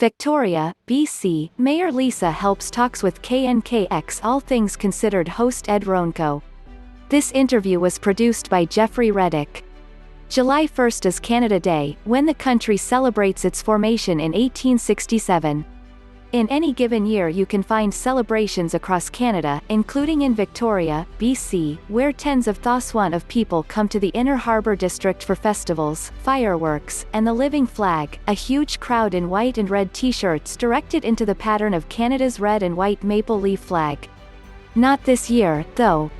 Victoria, BC, Mayor Lisa helps talks with KNKX All Things Considered host Ed Ronco. This interview was produced by Geoffrey Redick. July 1st is Canada Day, when the country celebrates its formation in 1867. In any given year you can find celebrations across Canada, including in Victoria, BC, where tens of thousands of people come to the Inner Harbour District for festivals, fireworks, and the living flag, a huge crowd in white and red t-shirts directed into the pattern of Canada's red and white maple leaf flag. Not this year, though.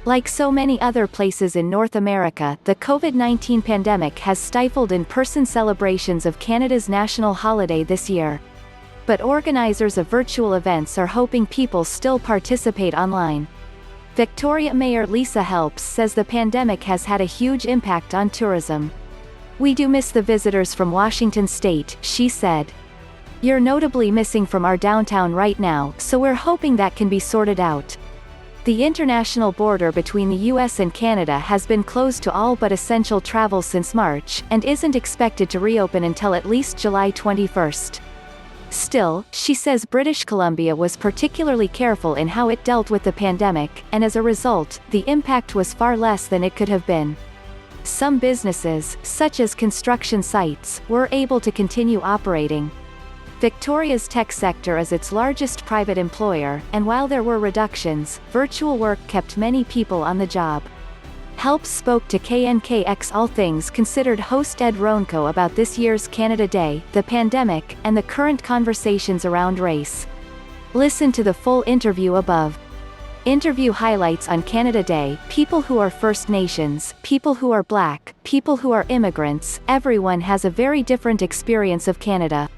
Like so many other places in North America, the COVID-19 pandemic has stifled in-person celebrations of Canada's national holiday this year. But organizers of virtual events are hoping people still participate online. Victoria Mayor Lisa Helps says the pandemic has had a huge impact on tourism. "We do miss the visitors from Washington State," she said. "You're notably missing from our downtown right now, so we're hoping that can be sorted out." The international border between the US and Canada has been closed to all but essential travel since March, and isn't expected to reopen until at least July 21st. Still, she says British Columbia was particularly careful in how it dealt with the pandemic, and as a result, the impact was far less than it could have been. Some businesses, such as construction sites, were able to continue operating. Victoria's tech sector is its largest private employer, and while there were reductions, virtual work kept many people on the job. Helps spoke to KNKX All Things Considered host Ed Ronco about this year's Canada Day, the pandemic, and the current conversations around race. Listen to the full interview above. Interview highlights on Canada Day: people who are First Nations, people who are Black, people who are immigrants. Everyone has a very different experience of Canada.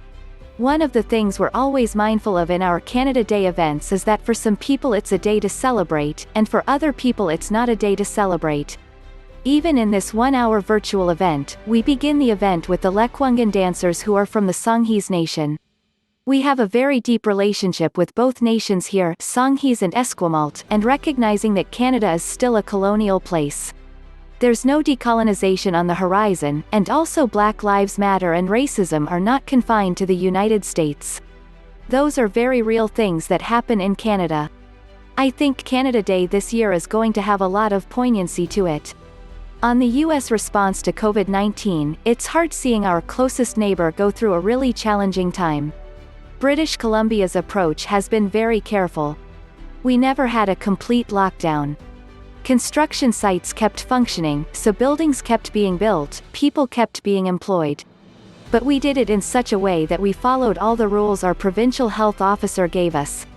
One of the things we're always mindful of in our Canada Day events is that for some people it's a day to celebrate, and for other people it's not a day to celebrate. Even in this one-hour virtual event, we begin the event with the Lekwungin dancers who are from the Songhees Nation. We have a very deep relationship with both nations here, Songhees and Esquimalt, and recognizing that Canada is still a colonial place. There's no decolonization on the horizon, and also Black Lives Matter and racism are not confined to the United States. Those are very real things that happen in Canada. I think Canada Day this year is going to have a lot of poignancy to it. On the US response to COVID-19, it's hard seeing our closest neighbor go through a really challenging time. British Columbia's approach has been very careful. We never had a complete lockdown. Construction sites kept functioning, so buildings kept being built, people kept being employed. But we did it in such a way that we followed all the rules our provincial health officer gave us.